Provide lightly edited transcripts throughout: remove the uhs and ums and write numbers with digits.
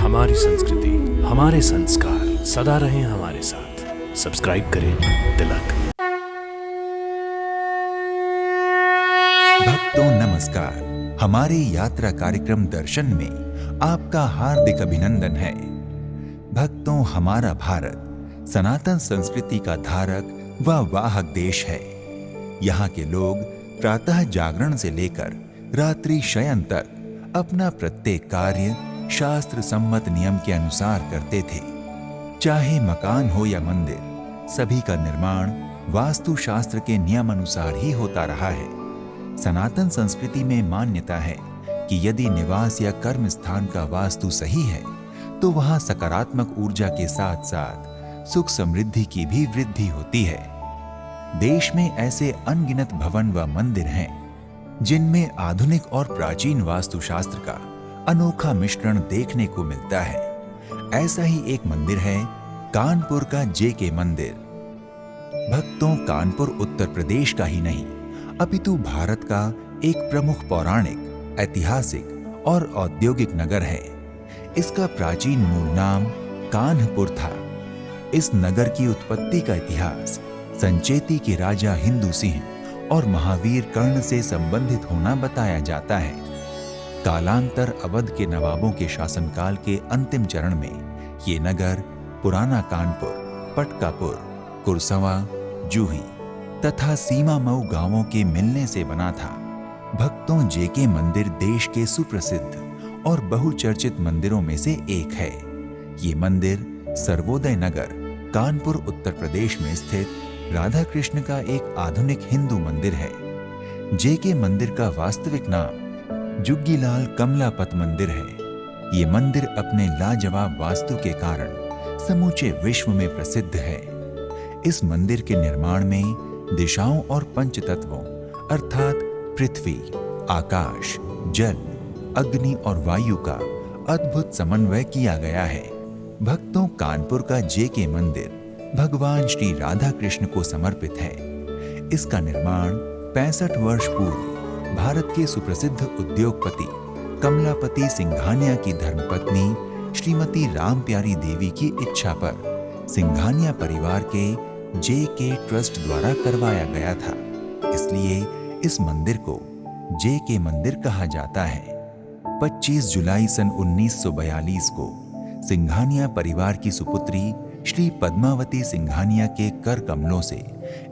हमारी संस्कृति, हमारे संस्कार सदा रहें हमारे साथ। सब्सक्राइब करें तिलक। भक्तों नमस्कार। हमारे यात्रा कार्यक्रम दर्शन में आपका हार्दिक अभिनंदन है। भक्तों, हमारा भारत सनातन संस्कृति का धारक व वाहक देश है। यहाँ के लोग प्रातः जागरण से लेकर रात्रि शयन तक अपना प्रत्येक कार्य शास्त्र सम्मत नियम के अनुसार करते थे। चाहे मकान हो या मंदिर, सभी का निर्माण वास्तु शास्त्र के नियम अनुसार ही होता रहा है। सनातन संस्कृति में मान्यता है कि यदि निवास या कर्म स्थान का वास्तु सही है तो वहां सकारात्मक ऊर्जा के साथ साथ सुख समृद्धि की भी वृद्धि होती है। देश में ऐसे अनगिनत भवन व मंदिर हैं जिनमें आधुनिक और प्राचीन वास्तुशास्त्र का अनोखा मिश्रण देखने को मिलता है। ऐसा ही एक मंदिर है कानपुर का जेके मंदिर। भक्तों, कानपुर उत्तर प्रदेश का ही नहीं अपितु भारत का एक प्रमुख पौराणिक, ऐतिहासिक और औद्योगिक नगर है। इसका प्राचीन मूल नाम कान्हपुर था। इस नगर की उत्पत्ति का इतिहास संचेती के राजा हिंदू सिंह और महावीर कर्ण से संबंधित होना बताया जाता है। कालांतर अवध के नवाबों के शासनकाल के अंतिम चरण में ये नगर पुराना कानपुर, पटकापुर, कुरसवा, जूही तथा सीमा मऊ गांवों के मिलने से बना था। भक्तों, जेके मंदिर देश के सुप्रसिद्ध और बहुचर्चित मंदिरों में से एक है। ये मंदिर सर्वोदय नगर, कानपुर, उत्तर प्रदेश में स्थित राधा कृष्ण का एक आधुनिक हिंदू मंदिर है। जेके मंदिर का वास्तविक नाम जुग्गीलाल कमलापत मंदिर है। ये मंदिर अपने लाजवाब वास्तु के कारण समूचे विश्व में प्रसिद्ध है। इस मंदिर के निर्माण में दिशाओं और पंच तत्वों अर्थात पृथ्वी, आकाश, जल, अग्नि और वायु का अद्भुत समन्वय किया गया है। भक्तों, कानपुर का जेके मंदिर भगवान श्री राधा कृष्ण को समर्पित है। इसका निर्माण 65 वर्ष पूर्व भारत के सुप्रसिद्ध उद्योगपति कमलापति सिंघानिया की धर्मपत्नी श्रीमती रामप्यारी देवी की इच्छा पर सिंघानिया परिवार के जेके ट्रस्ट द्वारा करवाया गया था। इसलिए इस मंदिर को जेके मंदिर कहा जाता है। 25 जुलाई सन 1942 को सिंघानिया परिवार की सुपुत्री श्री पद्मावती सिंघानिया के कर कमलों से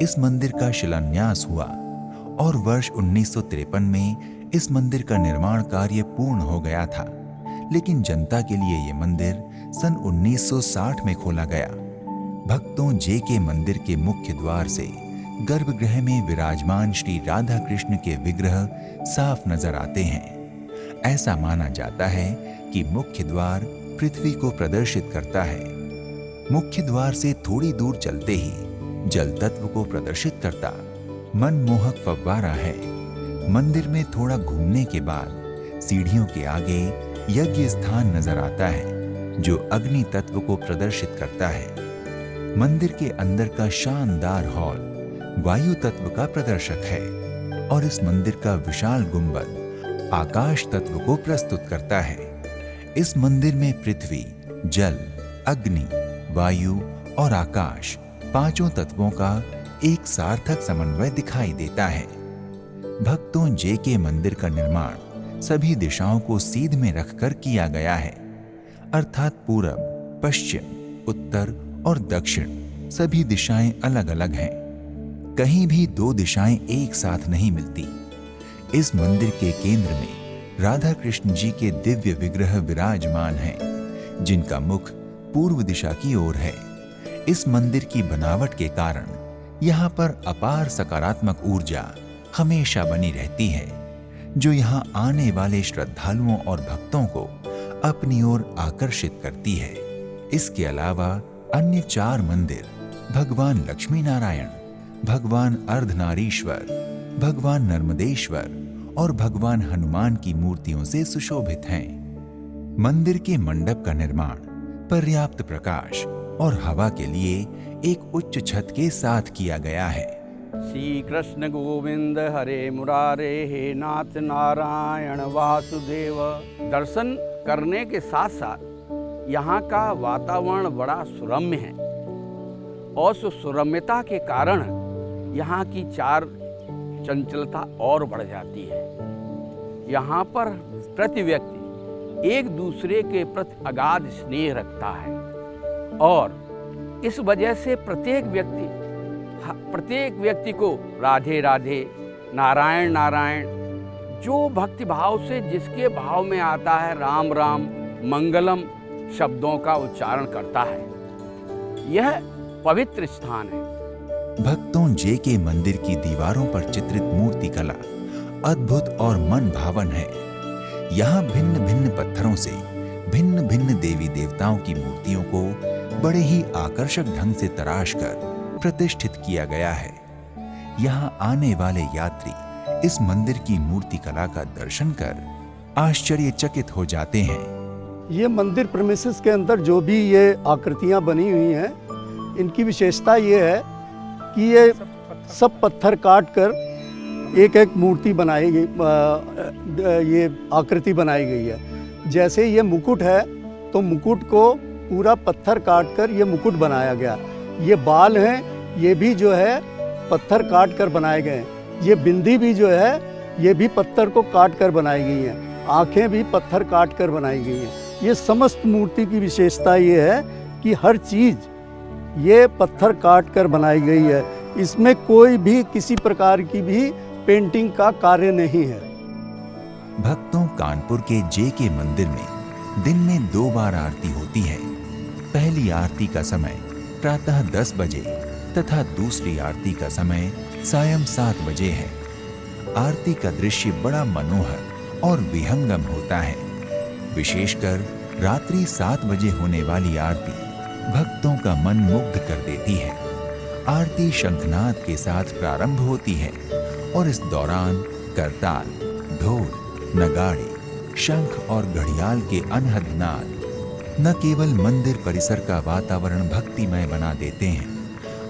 इस मंदिर का शिलान्यास हुआ और वर्ष 1953 में इस मंदिर का निर्माण कार्य पूर्ण हो गया था। लेकिन जनता के लिए यह मंदिर सन 1960 में खोला गया। भक्तों, जेके मंदिर के मुख्य द्वार से गर्भगृह में विराजमान श्री राधा कृष्ण के विग्रह साफ नजर आते हैं। ऐसा माना जाता है कि मुख्य द्वार पृथ्वी को प्रदर्शित करता है। मुख्य द्वार से थोड़ी दूर चलते ही जल तत्व को प्रदर्शित करता मनमोहक फव्वारा है। मंदिर में थोड़ा घूमने के बाद सीढ़ियों के आगे यज्ञ स्थान नजर आता है जो अग्नि तत्व को प्रदर्शित करता है। मंदिर के अंदर का शानदार हॉल वायु तत्व का प्रदर्शक है और इस मंदिर का विशाल गुंबद आकाश तत्व को प्रस्तुत करता है। इस मंदिर में पृथ्वी, जल, अग्नि, वायु और आकाश पांचों तत्वों का एक सार्थक समन्वय दिखाई देता है। भक्तों, जेके मंदिर का निर्माण सभी दिशाओं को सीध में रखकर किया गया है अर्थात पूरब, पश्चिम, उत्तर और दक्षिण सभी दिशाएं अलग अलग हैं। कहीं भी दो दिशाएं एक साथ नहीं मिलती। इस मंदिर के केंद्र में राधा कृष्ण जी के दिव्य विग्रह विराजमान हैं जिनका मुख पूर्व दिशा की ओर है। इस मंदिर की बनावट के कारण यहाँ पर अपार सकारात्मक ऊर्जा हमेशा बनी रहती है जो यहाँ आने वाले श्रद्धालुओं और भक्तों को अपनी ओर आकर्षित करती है। इसके अलावा अन्य 4 मंदिर भगवान लक्ष्मी नारायण, भगवान अर्धनारीश्वर, भगवान नर्मदेश्वर और भगवान हनुमान की मूर्तियों से सुशोभित हैं। मंदिर के मंडप का निर्माण पर्याप्त प्रकाश और हवा के लिए एक उच्च छत के साथ किया गया है। श्री कृष्ण गोविंद हरे मुरारे, हे नाथ नारायण वासुदेव। दर्शन करने के साथ साथ यहाँ का वातावरण बड़ा सुरम्य है और उस सुरम्यता के कारण यहाँ की चाल चंचलता और बढ़ जाती है। यहाँ पर प्रति व्यक्ति एक दूसरे के प्रति अगाध स्नेह रखता है और इस वजह से प्रत्येक व्यक्ति को राधे राधे, नारायण नारायण, जो भक्ति भाव से जिसके भाव में आता है, राम राम, मंगलम शब्दों का उच्चारण करता है। यह पवित्र स्थान है। भक्तों जेके मंदिर की दीवारों पर चित्रित मूर्ति कला अद्भुत और मन भावन है। यहाँ भिन्न भिन्न पत्थरों से भिन्न भिन्न देवी देवताओं की मूर्तियों को बड़े ही आकर्षक ढंग से तराश कर प्रतिष्ठित किया गया है। यहाँ आने वाले यात्री इस मंदिर की मूर्ति कला का दर्शन कर आश्चर्यचकित हो जाते हैं। ये मंदिर प्रेमिसेस के अंदर जो भी ये आकृतियाँ बनी हुई हैं, इनकी विशेषता ये है कि ये सब पत्थर काट कर एक एक मूर्ति बनाई गई, ये आकृति बनाई गई है। जैसे ये मुकुट है तो मुकुट को पूरा पत्थर काट कर ये मुकुट बनाया गया। ये बाल हैं, ये भी जो है पत्थर काट कर बनाए गए हैं। ये बिंदी भी जो है ये भी पत्थर को काट कर बनाई गई हैं। आँखें भी पत्थर काट कर बनाई गई हैं। ये समस्त मूर्ति की विशेषता ये है कि हर चीज़ ये पत्थर काट कर बनाई गई है। इसमें कोई भी किसी प्रकार की भी पेंटिंग का कार्य नहीं है। भक्तों, कानपुर के जेके मंदिर में दिन में 2 बार आरती होती है। पहली आरती का समय प्रातः 10 बजे तथा दूसरी आरती का समय सायं 7 बजे है। आरती का दृश्य बड़ा मनोहर और विहंगम होता है। विशेषकर रात्रि 7 बजे होने वाली आरती भक्तों का मन मुग्ध कर देती है। आरती शंखनाद के साथ प्रारंभ होती है और इस दौरान करताल, ढोल, नगाड़े, शंख और घड़ियाल के अनहद नाद न केवल मंदिर परिसर का वातावरण भक्तिमय बना देते हैं,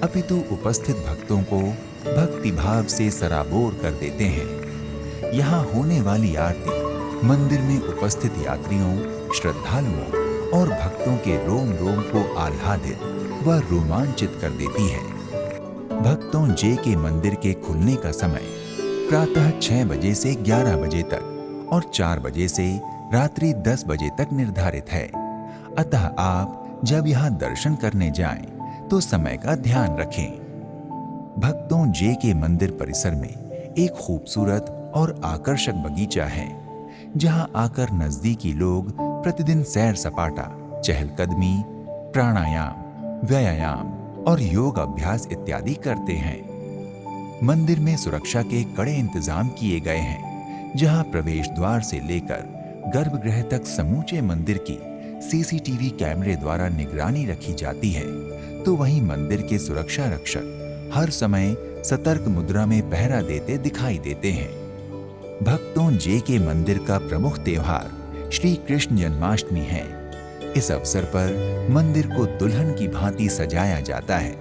अपितु उपस्थित भक्तों को भक्ति भाव से सराबोर कर देते हैं। यहाँ होने वाली आरती मंदिर में उपस्थित यात्रियों, श्रद्धालुओं और भक्तों के रोम रोम को आह्लादित व रोमांचित कर देती है। भक्तों, जेके मंदिर के खुलने का समय प्रातः 6 बजे से 11 बजे तक और 4 बजे से रात्रि 10 बजे तक निर्धारित है। अतः आप जब यहाँ दर्शन करने जाएं तो समय का ध्यान रखें। भक्तों, जेके मंदिर परिसर में एक खूबसूरत और आकर्षक बगीचा है, जहाँ आकर नजदीकी लोग प्रतिदिन सैर सपाटा, चहलकदमी, प्राणायाम, व्यायाम और योग अभ्यास इत्यादि करते हैं। मंदिर में सुरक्षा के कड़े इंतजाम किए गए हैं, जहां प्रवेश द्वार से लेकर गर्भगृह तक समूचे मंदिर की सीसीटीवी कैमरे द्वारा निगरानी रखी जाती है, तो वहीं मंदिर के सुरक्षा रक्षक हर समय सतर्क मुद्रा में पहरा देते दिखाई देते हैं। भक्तों, जेके मंदिर का प्रमुख त्योहार श्री कृष्ण जन्माष्टमी है। इस अवसर पर मंदिर को दुल्हन की भांति सजाया जाता है,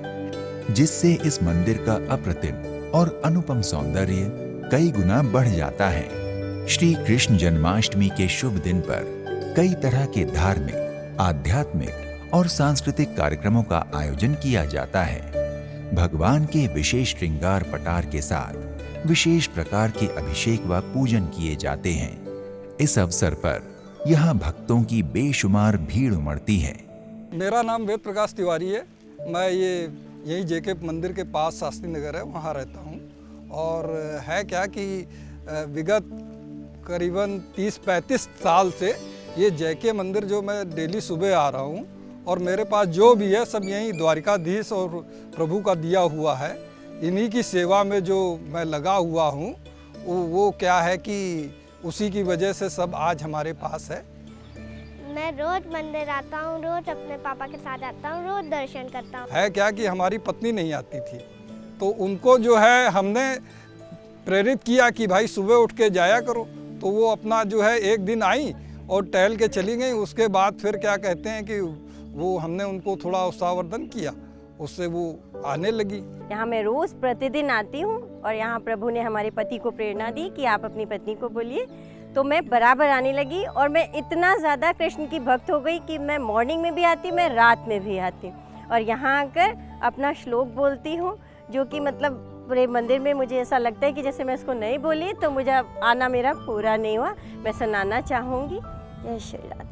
जिससे इस मंदिर का अप्रतिम और अनुपम सौंदर्य कई गुना बढ़ जाता है। श्री कृष्ण जन्माष्टमी के शुभ दिन पर कई तरह के धार्मिक, आध्यात्मिक और सांस्कृतिक कार्यक्रमों का आयोजन किया जाता है। भगवान के विशेष श्रृंगार पटार के साथ विशेष प्रकार के अभिषेक व पूजन किए जाते हैं। इस अवसर पर यहाँ भक्तों की बेशुमार भीड़ उमड़ती है। मेरा नाम वेद प्रकाश तिवारी है। मैं यही जेके मंदिर के पास शास्त्री नगर है, वहाँ रहता हूँ। और है क्या कि विगत करीबन 30-35 साल से ये जेके मंदिर जो मैं डेली सुबह आ रहा हूँ, और मेरे पास जो भी है सब यहीं द्वारिकाधीश और प्रभु का दिया हुआ है। इन्हीं की सेवा में जो मैं लगा हुआ हूँ, वो क्या है कि उसी की वजह से सब आज हमारे पास है। मैं रोज मंदिर आता हूँ, रोज अपने पापा के साथ आता हूँ, रोज दर्शन करता हूँ। है क्या कि हमारी पत्नी नहीं आती थी, तो उनको जो है हमने प्रेरित किया कि भाई सुबह उठ के जाया करो। तो वो अपना जो है एक दिन आई और टहल के चली गई। उसके बाद फिर क्या कहते हैं कि वो हमने उनको थोड़ा उत्साहवर्धन किया, उससे वो आने लगी। यहाँ मैं रोज प्रतिदिन आती हूँ और यहाँ प्रभु ने हमारे पति को प्रेरणा दी कि आप अपनी पत्नी को बोलिए, तो मैं बराबर आने लगी और मैं इतना ज़्यादा कृष्ण की भक्त हो गई कि मैं मॉर्निंग में भी आती, मैं रात में भी आती और यहाँ आकर अपना श्लोक बोलती हूँ, जो कि मतलब पूरे मंदिर में मुझे ऐसा लगता है कि जैसे मैं इसको नहीं बोली तो मुझे आना मेरा पूरा नहीं हुआ। मैं सुनाना चाहूँगी। जय श्री राधे।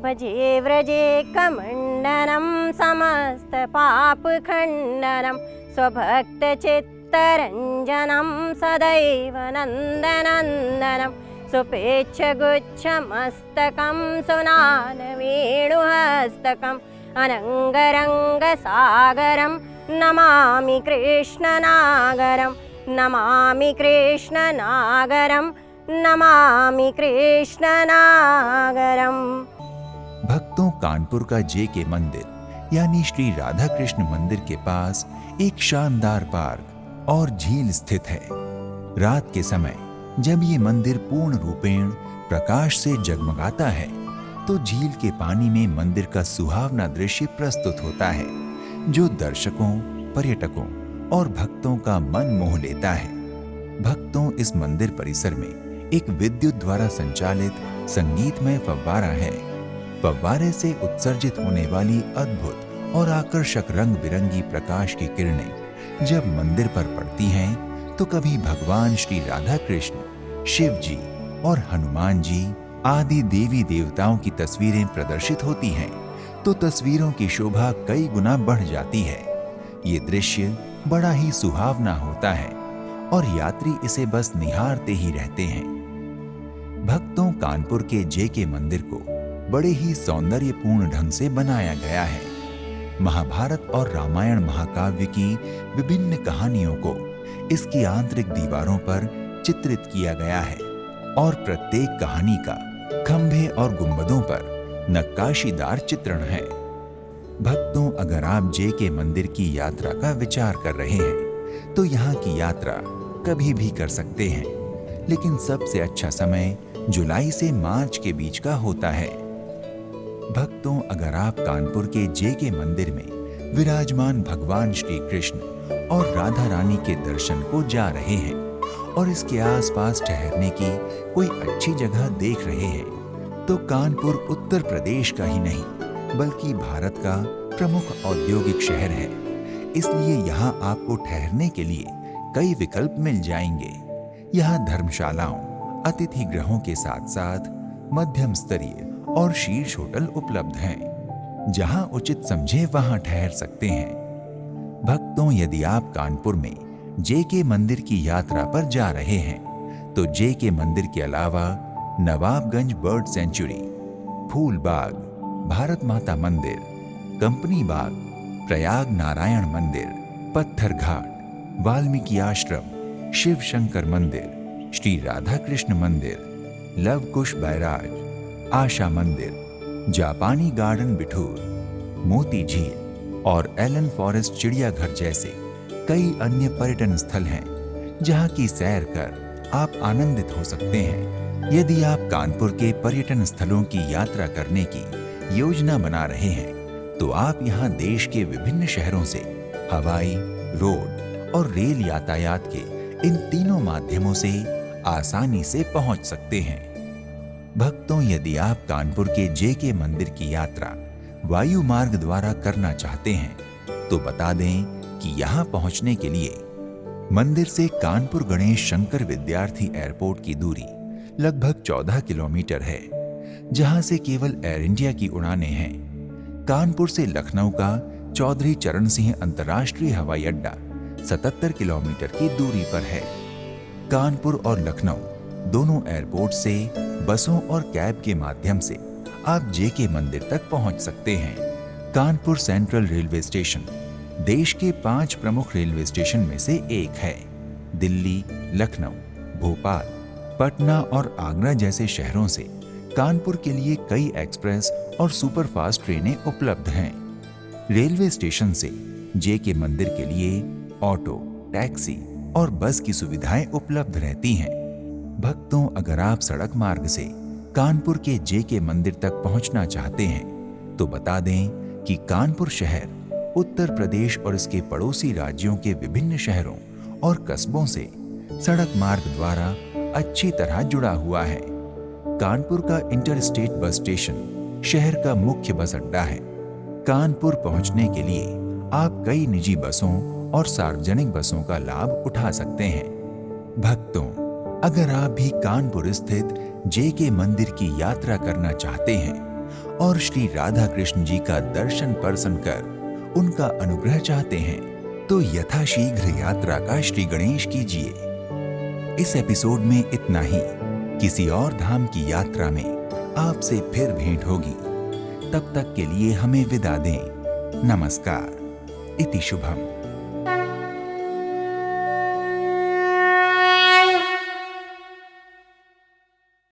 भजे व्रजे कमंडनम समस्त पाप खंडनम स्वभक्त चित्तरंजनम सदैव नंदनंदनम सुपेच्छ गुच्छमस्तकं सुनान वेणुहस्तकं अनंगरंगसागरं नमामि कृष्णनागरं नमामि कृष्णनागरं नमामि कृष्णनागरं। भक्तों, कानपुर का जेके मंदिर यानी श्री राधा कृष्ण मंदिर के पास एक शानदार पार्क और झील स्थित है। रात के समय जब ये मंदिर पूर्ण रूपेण प्रकाश से जगमगाता है तो झील के पानी में मंदिर का सुहावना दृश्य प्रस्तुत होता है, जो दर्शकों, पर्यटकों और भक्तों का मन मोह लेता है। भक्तों, इस मंदिर परिसर में एक विद्युत द्वारा संचालित संगीतमय फव्वारा है। फव्वारे से उत्सर्जित होने वाली अद्भुत और आकर्षक रंग बिरंगी प्रकाश की किरणें जब मंदिर पर पड़ती हैं तो कभी भगवान श्री राधा कृष्ण, शिव जी और हनुमान जी आदि देवी देवताओं की तस्वीरें प्रदर्शित होती हैं तो तस्वीरों की शोभा कई गुना बढ़ जाती है। ये दृश्य बड़ा ही सुहावना होता है और यात्री इसे बस निहारते ही रहते हैं। भक्तों, कानपुर के जेके मंदिर को बड़े ही सौंदर्यपूर्ण ढंग से बनाया गया है। महाभारत और रामायण महाकाव्य की विभिन्न कहानियों को इसकी आंतरिक दीवारों पर चित्रित किया गया है और प्रत्येक कहानी का खंभे और गुंबदों पर नक्काशीदार चित्रण है। भक्तों, अगर आप जेके मंदिर की यात्रा का विचार कर रहे हैं तो यहाँ की यात्रा कभी भी कर सकते हैं, लेकिन सबसे अच्छा समय जुलाई से मार्च के बीच का होता है। भक्तों, अगर आप कानपुर के जेके मंदिर में विराजमान भगवान श्री कृष्ण और राधा रानी के दर्शन को जा रहे हैं और इसके आसपास ठहरने की कोई अच्छी जगह देख रहे हैं तो कानपुर उत्तर प्रदेश का ही नहीं बल्कि भारत का प्रमुख औद्योगिक शहर है। इसलिए यहाँ आपको ठहरने के लिए कई विकल्प मिल जाएंगे। यहाँ धर्मशालाओं, अतिथि गृहों के साथ साथ मध्यम स्तरीय और शीर्ष होटल उपलब्ध हैं, जहां उचित समझे वहां ठहर सकते हैं। भक्तों, यदि आप कानपुर में जेके मंदिर की यात्रा पर जा रहे हैं तो जेके मंदिर के अलावा नवाबगंज बर्ड सेंचुरी, फूल बाग, भारत माता मंदिर, कंपनी बाग, प्रयाग नारायण मंदिर, पत्थर घाट, वाल्मीकि आश्रम, शिव शंकर मंदिर, श्री राधा कृष्ण मंदिर, लवकुश बैराज, आशा मंदिर, जापानी गार्डन बिठूर, मोती झील और एलन फॉरेस्ट चिड़ियाघर जैसे कई अन्य पर्यटन स्थल हैं जहां की सैर कर आप आनंदित हो सकते हैं। यदि आप कानपुर के पर्यटन स्थलों की यात्रा करने की योजना बना रहे हैं तो आप यहां देश के विभिन्न शहरों से हवाई, रोड और रेल यातायात के इन तीनों माध्यमों से आसानी से पहुंच सकते हैं। भक्तों, यदि आप कानपुर के जेके मंदिर की यात्रा वायु मार्ग द्वारा करना चाहते हैं तो बता दें कि यहां पहुंचने के लिए मंदिर से कानपुर गणेश शंकर विद्यार्थी एयरपोर्ट की दूरी लगभग 14 किलोमीटर है, जहां से केवल एयर इंडिया की उड़ानें हैं। कानपुर से लखनऊ का चौधरी चरण सिंह अंतर्राष्ट्रीय हवाई अड्डा 77 किलोमीटर की दूरी पर है। कानपुर और लखनऊ दोनों एयरपोर्ट से बसों और कैब के माध्यम से आप जेके मंदिर तक पहुंच सकते हैं। कानपुर सेंट्रल रेलवे स्टेशन देश के 5 प्रमुख रेलवे स्टेशन में से एक है। दिल्ली, लखनऊ, भोपाल, पटना और आगरा जैसे शहरों से कानपुर के लिए कई एक्सप्रेस और सुपरफास्ट ट्रेनें उपलब्ध हैं। रेलवे स्टेशन से जेके मंदिर के लिए ऑटो, टैक्सी और बस की सुविधाएं उपलब्ध रहती हैं। भक्तों, अगर आप सड़क मार्ग से कानपुर के जेके मंदिर तक पहुंचना चाहते हैं तो बता दें कि कानपुर शहर उत्तर प्रदेश और इसके पड़ोसी राज्यों के विभिन्न शहरों और कस्बों से सड़क मार्ग द्वारा अच्छी तरह जुड़ा हुआ है। कानपुर का इंटरस्टेट बस स्टेशन शहर का मुख्य बस अड्डा है। कानपुर पहुंचने के लिए आप कई निजी बसों और सार्वजनिक बसों का लाभ उठा सकते हैं। भक्तों, अगर आप भी कानपुर स्थित जेके मंदिर की यात्रा करना चाहते हैं और श्री राधा कृष्ण जी का दर्शन परसन कर उनका अनुग्रह चाहते हैं, तो यथाशीघ्र यात्रा का श्री गणेश कीजिए। इस एपिसोड में इतना ही। किसी और धाम की यात्रा में आपसे फिर भेंट होगी। तब तक के लिए हमें विदा दें। नमस्कार। इति शुभम।